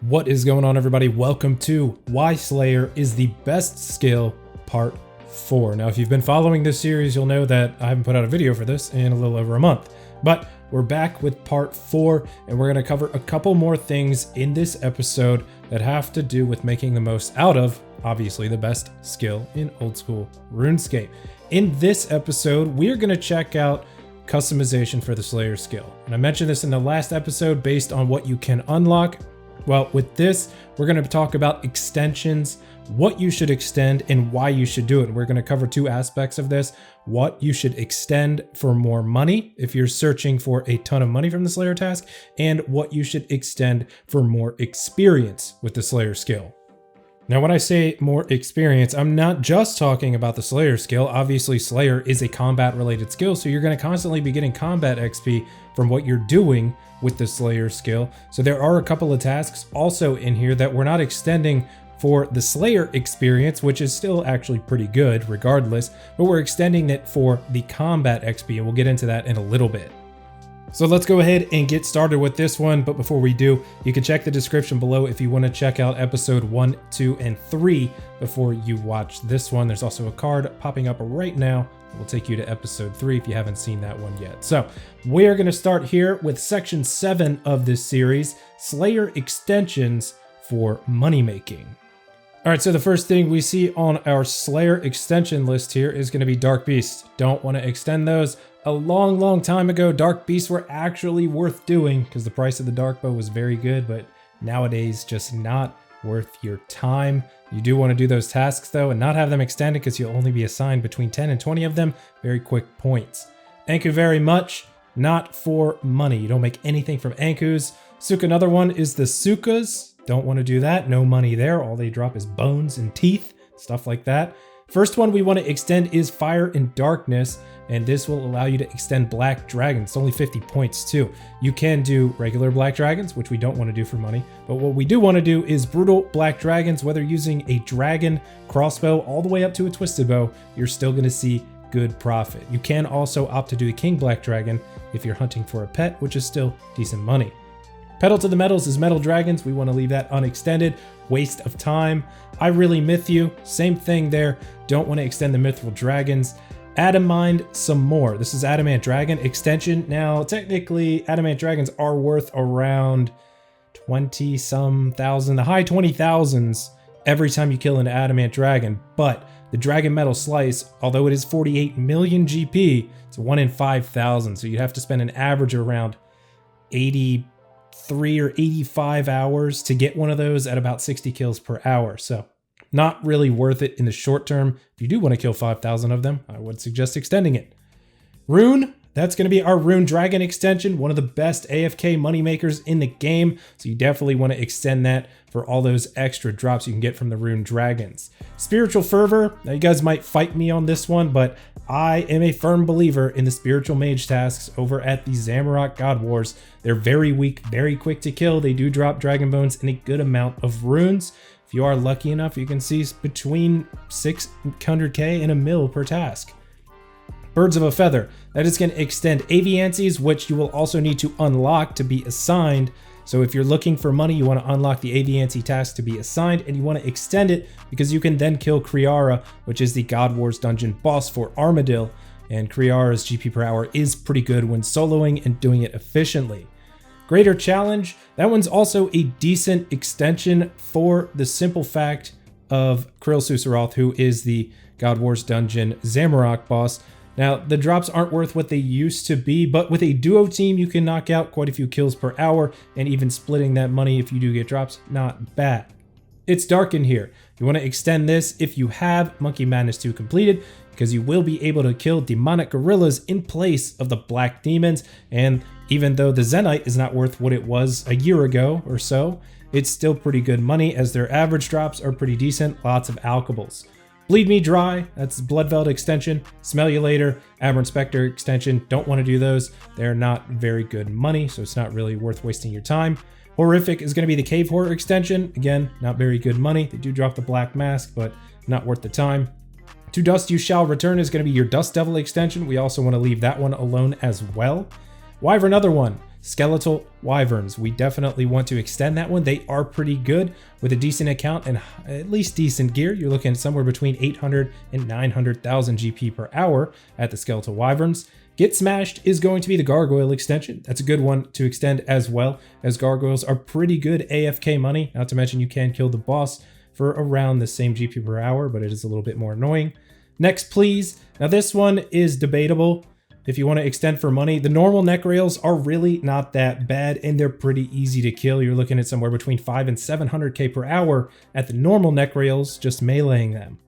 What is going on, everybody? Welcome to Why Slayer is the Best Skill Part 4. Now, if you've been following this series, you'll know that I haven't put out a video for this in a little over a month. But we're back with Part 4, and we're going to cover a couple more things in this episode that have to do with making the most out of, obviously, the best skill in old school RuneScape. In this episode, we're going to check out customization for the Slayer skill. And I mentioned this in the last episode based on what you can unlock. Well, with this, we're going to talk about extensions, what you should extend, and why you should do it. We're going to cover two aspects of this: what you should extend for more money if you're searching for a ton of money from the Slayer task, and what you should extend for more experience with the Slayer skill. Now, when I say more experience, I'm not just talking about the Slayer skill. Obviously, Slayer is a combat-related skill, so you're going to constantly be getting combat XP from what you're doing with the Slayer skill. So there are a couple of tasks also in here that we're not extending for the Slayer experience, which is still actually pretty good regardless, but we're extending it for the combat XP, and we'll get into that in a little bit. So let's go ahead and get started with this one. But before we do, you can check the description below if you want to check out episode 1, 2, and 3 before you watch this one. There's also a card popping up right now that will take you to episode 3 if you haven't seen that one yet. So we're going to start here with section 7 of this series, Slayer extensions for money making. All right, so the first thing we see on our Slayer extension list here is going to be Dark Beasts. Don't want to extend those. A long time ago, Dark Beasts were actually worth doing because the price of the Dark Bow was very good, but nowadays just not worth your time. You do want to do those tasks though and not have them extended because you'll only be assigned between 10 and 20 of them. Very quick points. Anku very much, not for money. You don't make anything from Ankus. Suka, another one is the Sukas. Don't want to do that. No money there. All they drop is bones and teeth, stuff like that. First one we want to extend is Fire and Darkness, and this will allow you to extend Black Dragons. It's only 50 points too. You can do regular Black Dragons, which we don't want to do for money, but what we do want to do is Brutal Black Dragons. Whether using a dragon crossbow all the way up to a twisted bow, you're still going to see good profit. You can also opt to do the King Black Dragon if you're hunting for a pet, which is still decent money. Pedal to the Metals is Metal Dragons. We want to leave that unextended. Waste of time. I Really Myth You. Same thing there. Don't want to extend the Mithril Dragons. Adamind some more. This is Adamant Dragon extension. Now, technically, Adamant Dragons are worth around 20-some thousand, the high 20,000s every time you kill an Adamant Dragon. But the Dragon Metal Slice, although it is 48 million GP, it's 1 in 5,000. So you'd have to spend an average around 83 or 85 hours to get one of those at about 60 kills per hour. So not really worth it in the short term. If you do want to kill 5,000 of them, I would suggest extending it. Rune, that's going to be our Rune Dragon extension, one of the best AFK moneymakers in the game. So you definitely want to extend that for all those extra drops you can get from the Rune Dragons. Spiritual Fervor, now you guys might fight me on this one, but I am a firm believer in the Spiritual Mage tasks over at the Zamorak God Wars. They're very weak, very quick to kill. They do drop Dragon Bones and a good amount of runes. If you are lucky enough, you can see between 600k and a mil per task. Birds of a Feather, that is going to extend Aviancies, which you will also need to unlock to be assigned. So if you're looking for money, you want to unlock the Aviancy task to be assigned, and you want to extend it because you can then kill Kriara, which is the God Wars dungeon boss for Armadil, and Kriara's GP per hour is pretty good when soloing and doing it efficiently. Greater Challenge, that one's also a decent extension for the simple fact of Krill Susaroth, who is the God Wars dungeon Zamorak boss. Now, the drops aren't worth what they used to be, but with a duo team, you can knock out quite a few kills per hour, and even splitting that money if you do get drops, not bad. It's dark in here. You want to extend this if you have Monkey Madness 2 completed, because you will be able to kill demonic gorillas in place of the black demons, and even though the Zenite is not worth what it was a year ago or so, it's still pretty good money as their average drops are pretty decent, lots of alkables. Bleed Me Dry, that's Bloodveld extension. Smell You Later, Aberrant Spectre extension, don't want to do those. They're not very good money, so it's not really worth wasting your time. Horrific is going to be the Cave Horror extension. Again, not very good money. They do drop the Black Mask, but not worth the time. To Dust You Shall Return is going to be your Dust Devil extension. We also want to leave that one alone as well. Wyvern, another one. Skeletal Wyverns. We definitely want to extend that one. They are pretty good with a decent account and at least decent gear. You're looking at somewhere between 800 and 900,000 GP per hour at the Skeletal Wyverns. Get Smashed is going to be the Gargoyle extension. That's a good one to extend as well, as Gargoyles are pretty good AFK money. Not to mention you can kill the boss for around the same GP per hour, but it is a little bit more annoying. Next, Please. Now this one is debatable. If you want to extend for money, the normal neck rails are really not that bad and they're pretty easy to kill. You're looking at somewhere between 5 and 700k per hour at the normal neck rails, just meleeing them.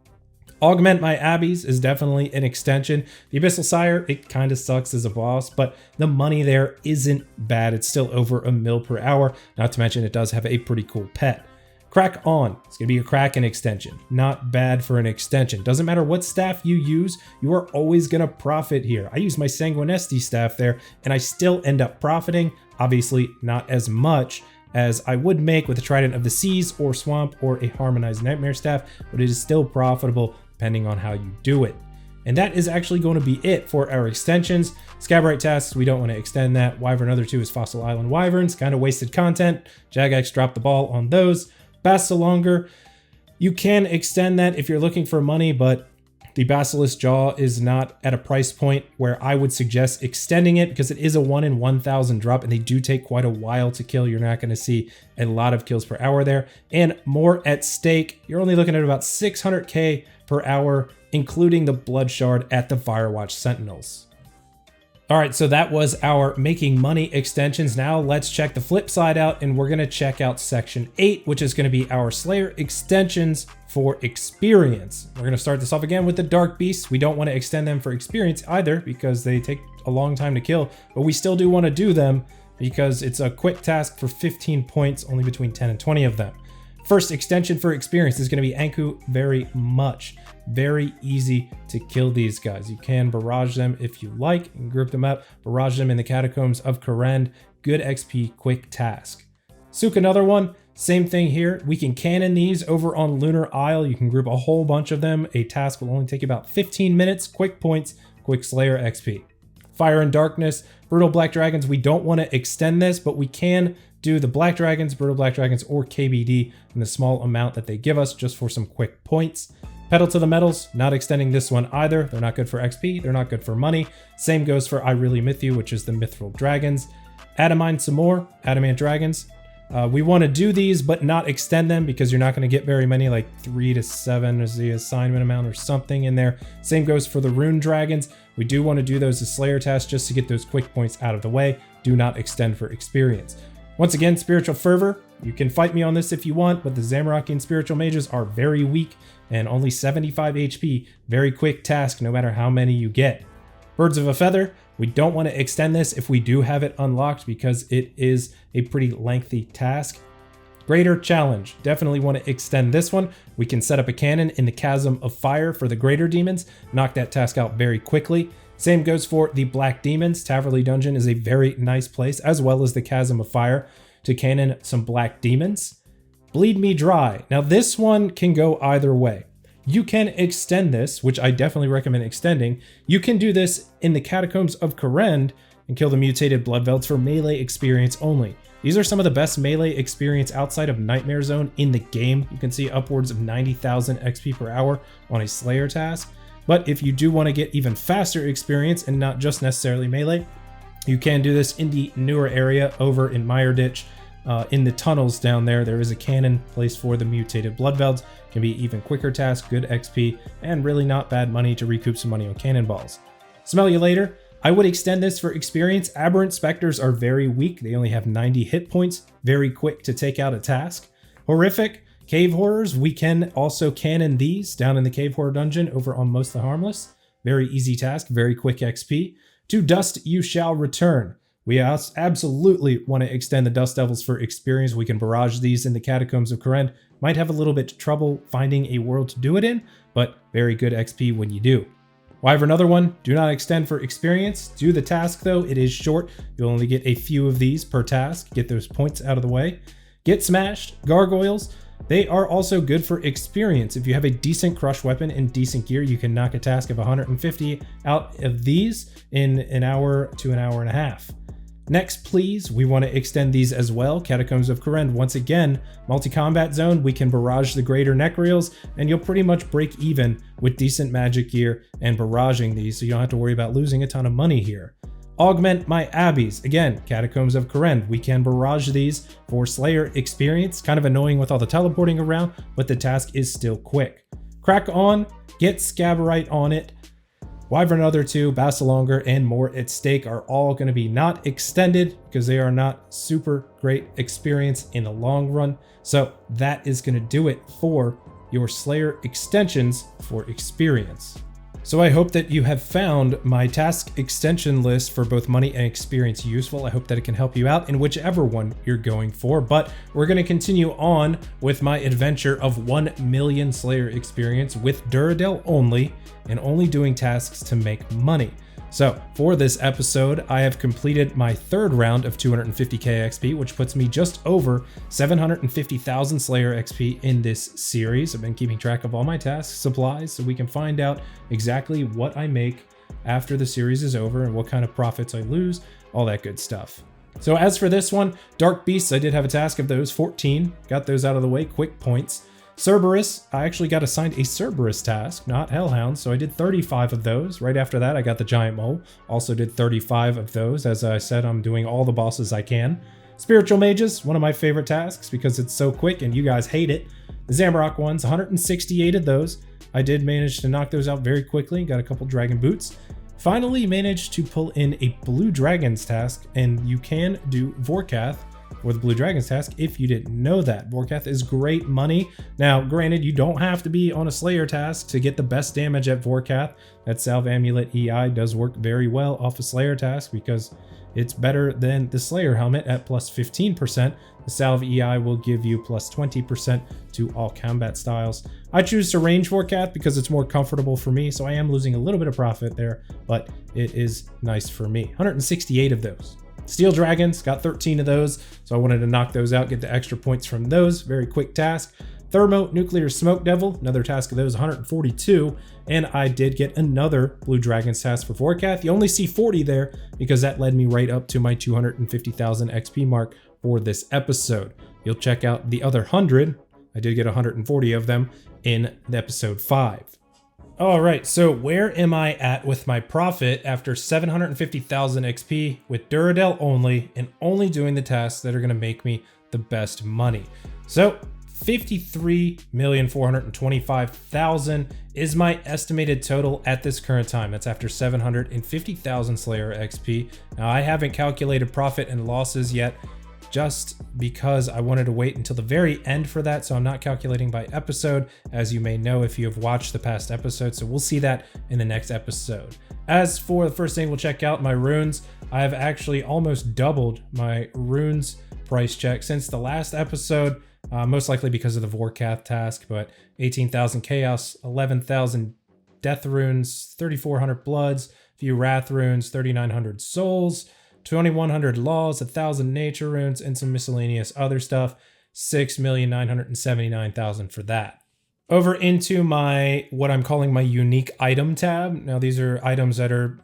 Augment My Abbeys is definitely an extension. The Abyssal Sire, it kind of sucks as a boss, but the money there isn't bad. It's still over a mil per hour. Not to mention it does have a pretty cool pet. Crack On. It's going to be a Kraken extension. Not bad for an extension. Doesn't matter what staff you use, you are always going to profit here. I use my Sanguinesti staff there, and I still end up profiting. Obviously, not as much as I would make with a Trident of the Seas or Swamp or a Harmonized Nightmare staff, but it is still profitable depending on how you do it. And that is actually going to be it for our extensions. Scabrite tasks, we don't want to extend that. Wyvern other 2 is Fossil Island Wyverns, kind of wasted content. Jagex dropped the ball on those. Basilonger, you can extend that if you're looking for money, but the Basilisk Jaw is not at a price point where I would suggest extending it because it is a 1 in 1,000 drop and they do take quite a while to kill. You're not going to see a lot of kills per hour there. And more at stake, you're only looking at about 600k per hour, including the Blood Shard at the Firewatch Sentinels. All right, so that was our making money extensions. Now let's check the flip side out and we're gonna check out section 8, which is gonna be our Slayer extensions for experience. We're gonna start this off again with the Dark Beasts. We don't wanna extend them for experience either because they take a long time to kill, but we still do wanna do them because it's a quick task for 15 points, only between 10 and 20 of them. First extension for experience is going to be Anku Very Much. Very easy to kill these guys. You can barrage them if you like and group them up. Barrage them in the Catacombs of Kourend. Good XP, quick task. Sook, another one. Same thing here. We can cannon these over on Lunar Isle. You can group a whole bunch of them. A task will only take about 15 minutes. Quick points, quick Slayer XP. Fire and Darkness. Brutal Black Dragons. We don't want to extend this, but we can do the Black Dragons, Brutal Black Dragons, or KBD in the small amount that they give us just for some quick points. Pedal to the Metals, not extending this one either. They're not good for XP, they're not good for money. Same goes for I Really Myth You, which is the Mithril Dragons. Adamine some more, Adamant Dragons. We want to do these, but not extend them because you're not going to get very many, like 3 to 7 is the assignment amount or something in there. Same goes for the Rune Dragons. We do want to do those as Slayer tasks just to get those quick points out of the way. Do not extend for experience. Once again, Spiritual Fervor. You can fight me on this if you want, but the Zamorakian Spiritual Mages are very weak and only 75 HP. Very quick task no matter how many you get. Birds of a Feather. We don't want to extend this if we do have it unlocked because it is a pretty lengthy task. Greater Challenge. Definitely want to extend this one. We can set up a cannon in the Chasm of Fire for the Greater Demons. Knock that task out very quickly. Same goes for the Black Demons. Taverley Dungeon is a very nice place, as well as the Chasm of Fire, to cannon some Black Demons. Bleed Me Dry. Now this one can go either way. You can extend this, which I definitely recommend extending. You can do this in the Catacombs of Kourend and kill the mutated Bloodvelds for melee experience only. These are some of the best melee experience outside of Nightmare Zone in the game. You can see upwards of 90,000 XP per hour on a Slayer task. But if you do want to get even faster experience and not just necessarily melee, you can do this in the newer area over in Meyerditch. In the tunnels down there, there is a cannon placed for the mutated Bloodvelds. Can be even quicker task, good XP, and really not bad money to recoup some money on cannonballs. Smell You Later. I would extend this for experience. Aberrant Spectres are very weak. They only have 90 hit points. Very quick to take out a task. Horrific. Cave Horrors, we can also cannon these down in the Cave Horror Dungeon over on Most the Harmless. Very easy task, very quick XP. To Dust You Shall Return. We absolutely want to extend the Dust Devils for experience. We can barrage these in the Catacombs of Kourend. Might have a little bit trouble finding a world to do it in, but very good XP when you do. Wyvern, another one, do not extend for experience. Do the task though, it is short. You'll only get a few of these per task. Get those points out of the way. Get Smashed. Gargoyles. They are also good for experience. If you have a decent crush weapon and decent gear, you can knock a task of 150 out of these in an hour to an hour and a half. Next, please, we want to extend these as well. Catacombs of Kourend, once again, multi-combat zone, we can barrage the greater necreals, and you'll pretty much break even with decent magic gear and barraging these, so you don't have to worry about losing a ton of money here. Augment my abbeys. Again, Catacombs of Kourend, we can barrage these for Slayer experience. Kind of annoying with all the teleporting around, but the task is still quick. Crack on, get Scabarite on it. Wyvern Other 2, Basalonger, and More at Stake are all going to be not extended because they are not super great experience in the long run. So that is going to do it for your Slayer extensions for experience. So I hope that you have found my task extension list for both money and experience useful. I hope that it can help you out in whichever one you're going for, but we're going to continue on with my adventure of 1 million Slayer experience with Duradel only and only doing tasks to make money. So for this episode, I have completed my third round of 250k XP, which puts me just over 750,000 Slayer XP in this series. I've been keeping track of all my task supplies so we can find out exactly what I make after the series is over and what kind of profits I lose, all that good stuff. So as for this one, Dark Beasts, I did have a task of those, 14, got those out of the way, quick points. Cerberus, I actually got assigned a Cerberus task, not Hellhounds, so I did 35 of those. Right after that, I got the Giant Mole, also did 35 of those. As I said, I'm doing all the bosses I can. Spiritual Mages, one of my favorite tasks because it's so quick and you guys hate it. The Zamorak ones, 168 of those. I did manage to knock those out very quickly, got a couple Dragon Boots. Finally managed to pull in a Blue Dragons task, and you can do Vorkath or the Blue Dragons task if you didn't know that. Vorkath is great money. Now, granted, you don't have to be on a Slayer task to get the best damage at Vorkath. That Salve Amulet EI does work very well off a Slayer task because it's better than the Slayer helmet at plus 15%. The Salve EI will give you plus 20% to all combat styles. I choose to range Vorkath because it's more comfortable for me, so I am losing a little bit of profit there, but it is nice for me. 168 of those. Steel Dragons, got 13 of those, so I wanted to knock those out, get the extra points from those. Very quick task. Thermo Nuclear Smoke Devil, another task of those, 142, and I did get another Blue Dragons task for Vorkath. You only see 40 there because that led me right up to my 250,000 XP mark for this episode. You'll check out the other 100. I did get 140 of them in episode 5. All right, so where am I at with my profit after 750,000 XP with Duradel only and only doing the tasks that are going to make me the best money? So 53,425,000 is my estimated total at this current time. That's after 750,000 Slayer XP. Now I haven't calculated profit and losses yet, just because I wanted to wait until the very end for that, so I'm not calculating by episode, as you may know if you have watched the past episodes, so we'll see that in the next episode. As for the first thing, we'll check out my runes. I have actually almost doubled my runes price check since the last episode, most likely because of the Vorkath task, but 18,000 Chaos, 11,000 Death runes, 3,400 Bloods, a few Wrath runes, 3,900 Souls, 2,100 laws, 1,000 nature runes, and some miscellaneous other stuff. 6,979,000 for that. Over into my, what I'm calling my unique item tab. Now these are items that are,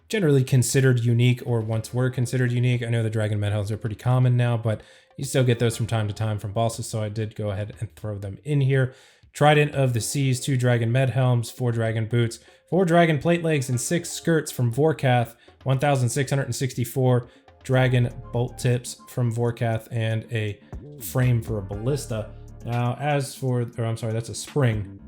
generally considered unique or once were considered unique. I know the Dragon Medhelms are pretty common now, but you still get those from time to time from bosses, so I did go ahead and throw them in here. Trident of the Seas, 2 Dragon Medhelms, 4 Dragon Boots, 4 Dragon Plate Legs, and 6 skirts from Vorkath. 1,664 Dragon Bolt Tips from Vorkath, and a frame for a Ballista. Now, as for, that's a spring.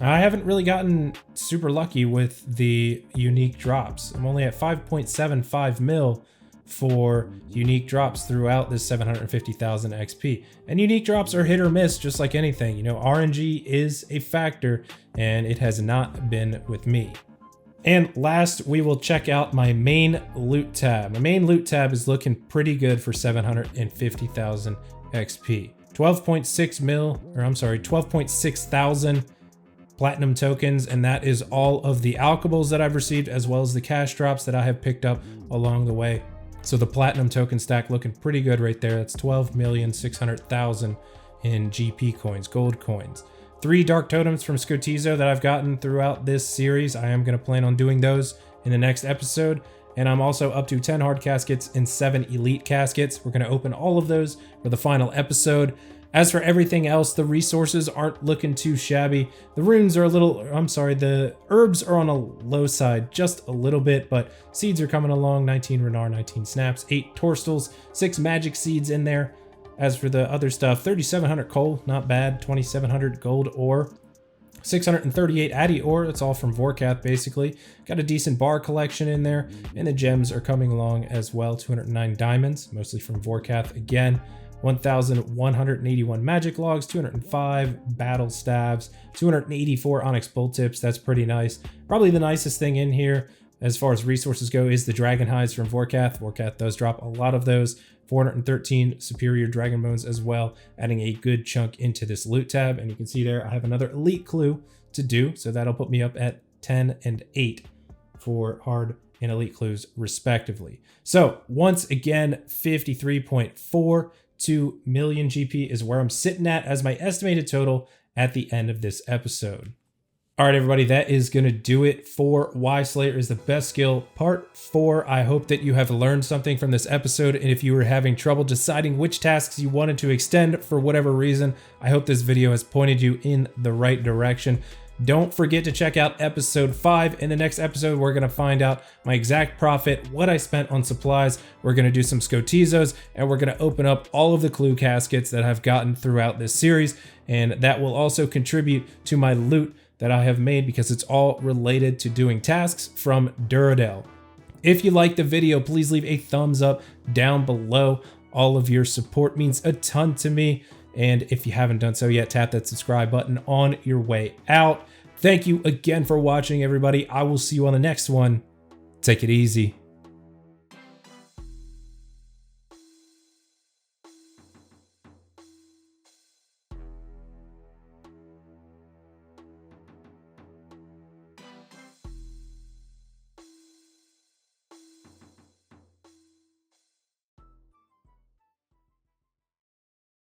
I haven't really gotten super lucky with the unique drops. I'm only at 5.75 mil for unique drops throughout this 750,000 XP. And unique drops are hit or miss, just like anything. RNG is a factor, and it has not been with me. And last, we will check out my main loot tab. My main loot tab is looking pretty good for 750,000 XP. 12.6 thousand platinum tokens, and that is all of the alchables that I've received, as well as the cash drops that I have picked up along the way. So the platinum token stack looking pretty good right there. That's 12,600,000 in GP coins, gold coins. 3 Dark Totems from Skotizo that I've gotten throughout this series. I am going to plan on doing those in the next episode. and I'm also up to 10 hard caskets and 7 elite caskets. We're going to open all of those for the final episode. As for everything else, the resources aren't looking too shabby. The runes are the herbs are on a low side just a little bit, but seeds are coming along. 19 Renar, 19 snaps, 8 torstals, 6 magic seeds in there. As for the other stuff, 3,700 coal, not bad. 2,700 gold ore, 638 Addy ore, that's all from Vorkath basically. Got a decent bar collection in there, and the gems are coming along as well. 209 diamonds, mostly from Vorkath again. 1,181 magic logs, 205 battle staves, 284 onyx bull tips. That's pretty nice. Probably the nicest thing in here as far as resources go is the dragon hides from Vorkath. Vorkath does drop a lot of those. 413 superior dragon bones as well, adding a good chunk into this loot tab. And you can see there I have another elite clue to do, so that'll put me up at 10 and 8 for hard and elite clues respectively. So once again, 53.42 million GP is where I'm sitting at as my estimated total at the end of this episode. All right, everybody, that is going to do it for Why Slayer is the Best Skill Part 4. I hope that you have learned something from this episode, and if you were having trouble deciding which tasks you wanted to extend for whatever reason, I hope this video has pointed you in the right direction. Don't forget to check out episode 5. In the next episode, we're going to find out my exact profit, what I spent on supplies. We're going to do some scotizos, and we're going to open up all of the clue caskets that I've gotten throughout this series, and that will also contribute to my loot that I have made because it's all related to doing tasks from Duradel. If you liked the video, please leave a thumbs up down below. All of your support means a ton to me. And if you haven't done so yet, tap that subscribe button on your way out. Thank you again for watching, everybody. I will see you on the next one. Take it easy.